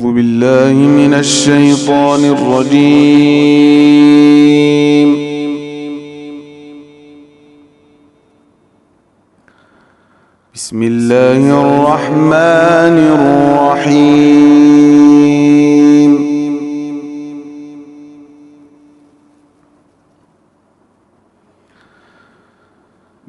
أعوذ بالله من الشيطان الرجيم. بسم الله الرحمن الرحيم.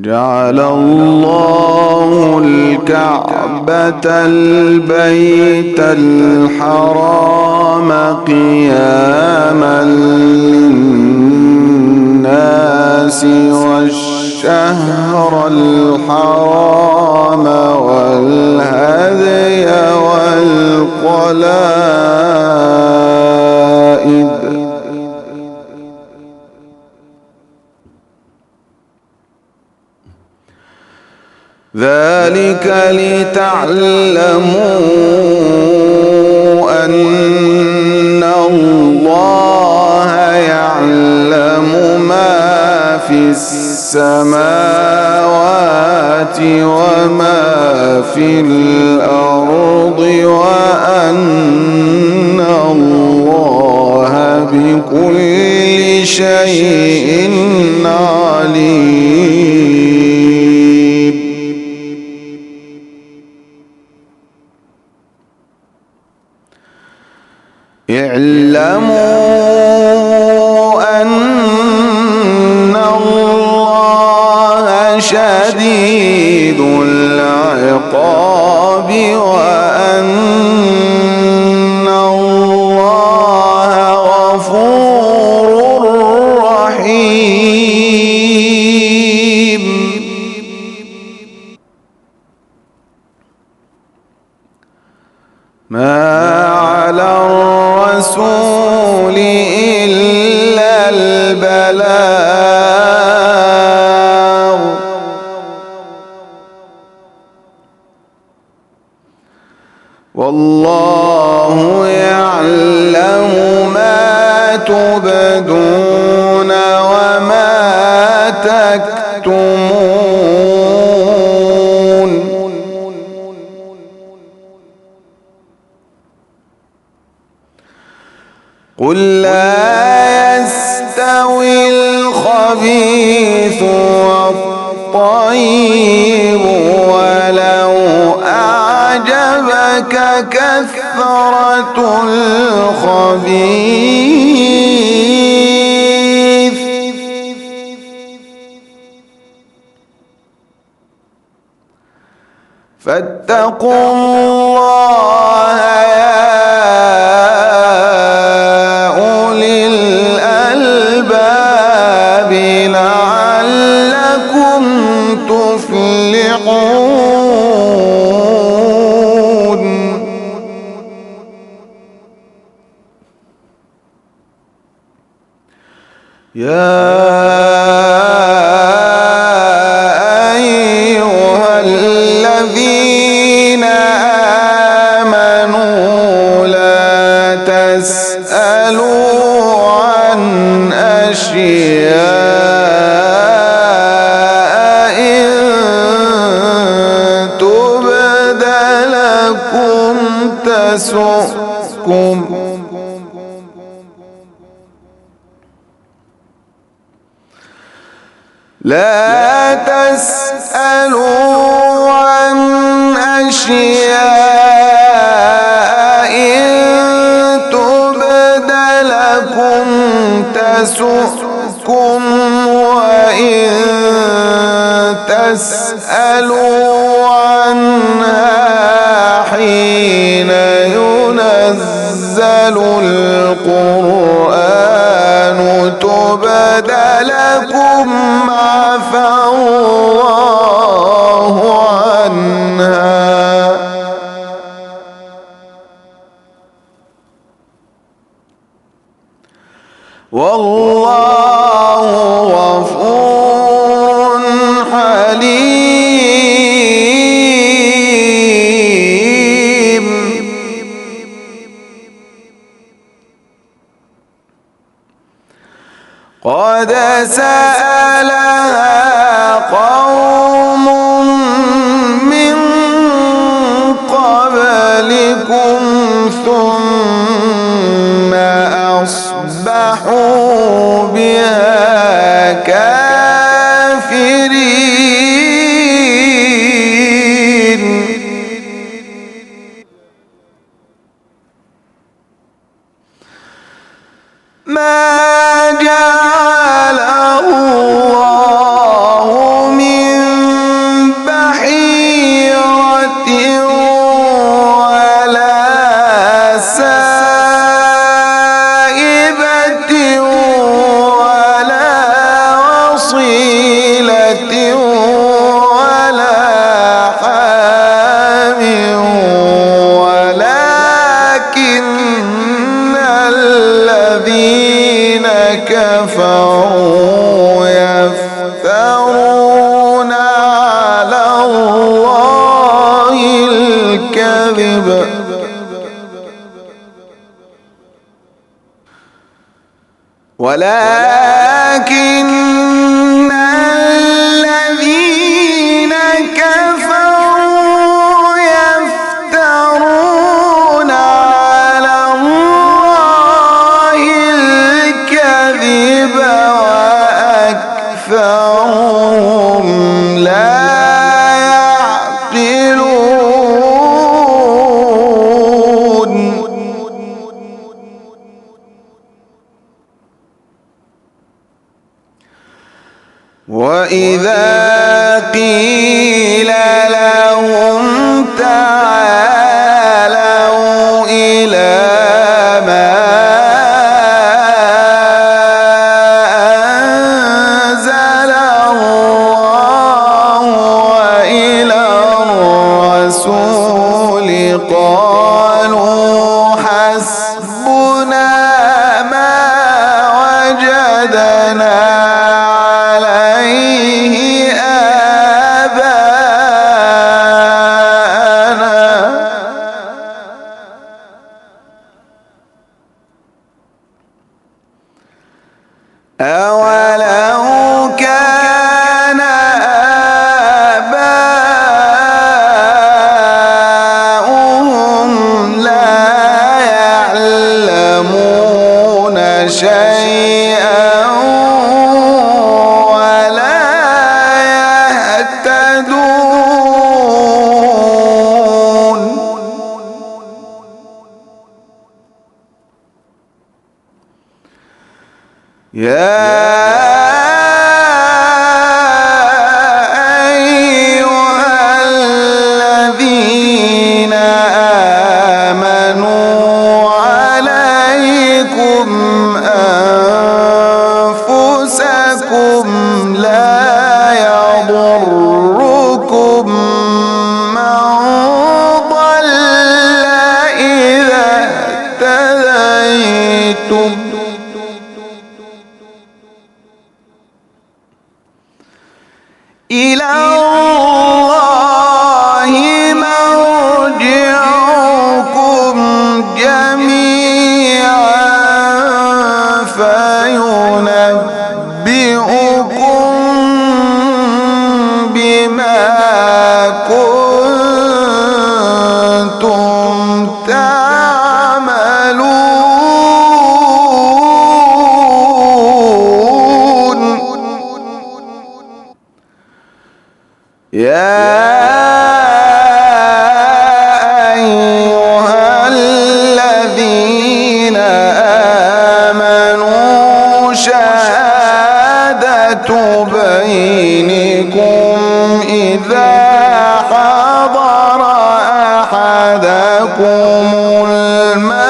جعل الله الكعبة البيت الحرام قياما للناس والشهر الحرام والهدي والقلائد ذلك لتعلموا أن الله يعلم ما في السماوات وما في الأرض وأن الله بكل شيء عليم. اعلموا أن الله شديد العقاب وأن الله غفور رحيم. ما على الرسول إلا البلاغ والله يعلم ما تبدون وما تكتمون. قل لا يستوي الخبيث والطيب ولو أعجبك كثرة الخبيث فاتقوا الله يا أولي الألباب لعلكم تفلحون. يا أيها الذين آمنوا لا تسألوا عن أشياء إن تبد لكم تسؤكم لا تسألوا عن أشياء إن تبد لكم تسؤكم وإن تسألوا عنها حين ينزل القرآن تبد لكم عفى الله عنها والله غفور حليم. قد سألها قوم من قبلكم ثم أصبحوا بها كافرين. ما جعل الله من بحيرة ولا سائبة ولا وصيلة ولا حام ولكن الذين كفروا يفترون على الله الكذب ولكن الذين كفروا يفترون على الله الكذب وأكثرهم لا يعقلون. وإذا قيل لهم تعالوا إلى ما أنزل الله وإلى الرسول قالوا حسبنا ما وجدنا عليه آباءنا أولو كان آباؤهم لا يعلمون شيئا ولا يهتدون. يا أيها الذين آمنوا عليكم أنفسكم لا يضركم من ضل إذا اهتديتم إلى الله مرجعكم جميعا فينبئكم بما كنتم تعملون. يا أيها الذين آمنوا شهادة بينكم إذا حضر أحدكم الموت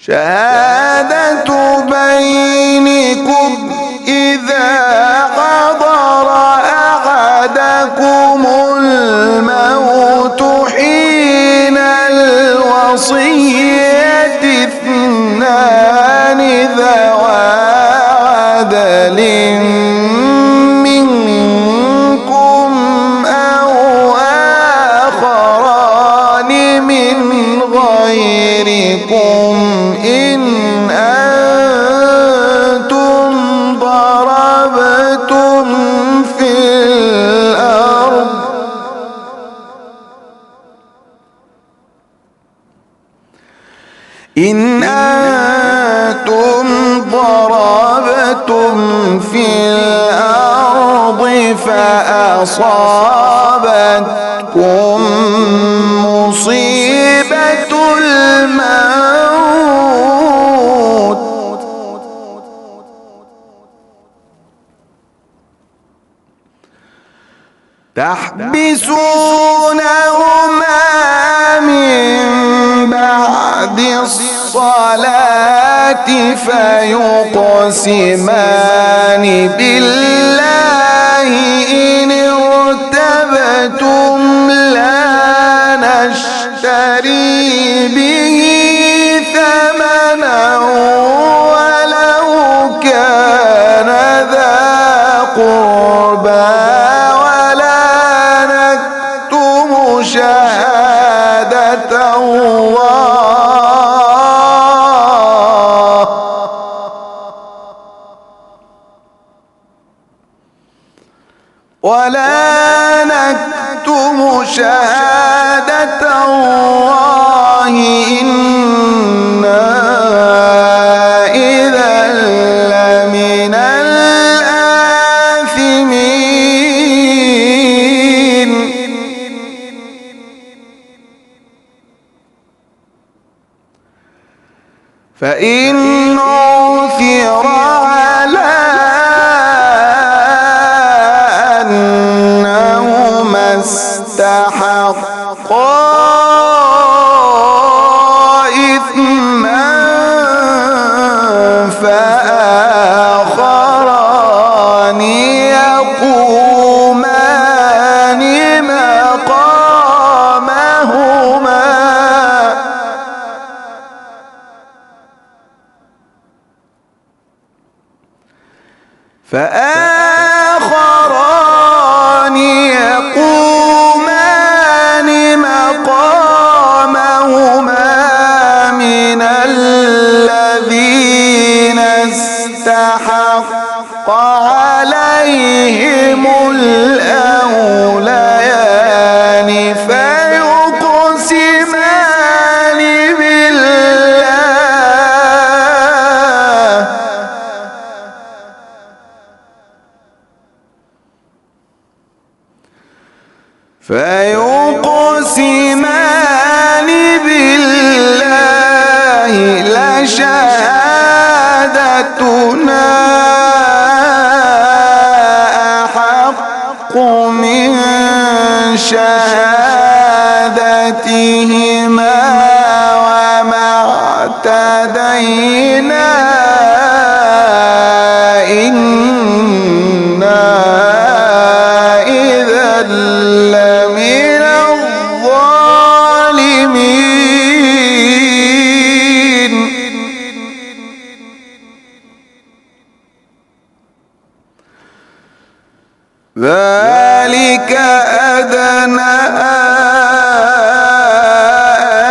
شهادة بينكم إذا حضر أحدكم الموت حين الوصية اثنان ذوى عدل منكم أو آخران من غيركم إن أنتم ضربتم إن أنتم ضربتم في الأرض فأصابتكم مصيبة الموت تحبسونهما من بعد الصلاة فيقسمان بالله إن ارتبتم لا نشتري به ثمنا ولو كان ذا قربى شهادة الله ولا نكتم شهادة الله إنا إذا لمن الآثمين فإن عثر على أنهما استحقا إثما فآخران يقومان مقامهما من الذين استحق عليهم الأوليان فيقسمان بالله لشهادتنا أحق من شهادتهما وما اعتدينا إنا إذا لمن الظالمين ذلك أدنى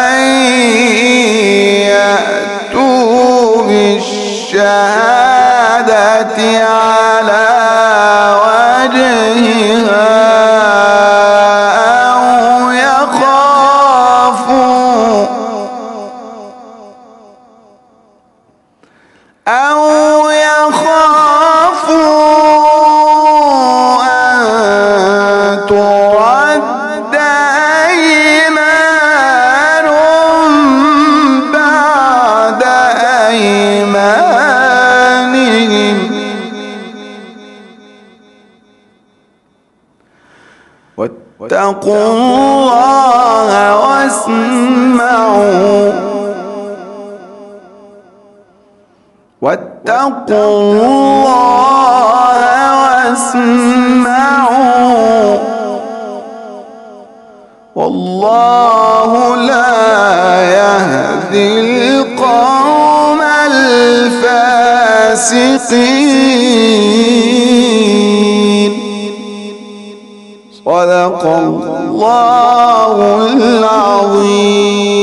أن يأتوا بالشهادة على وجهها أو يخافوا أن ترد أيمان بعد أيمانهم واتقوا الله واسمعوا واتقوا الله واسمعوا والله لا يهدي القوم الفاسقين صدق الله العظيم.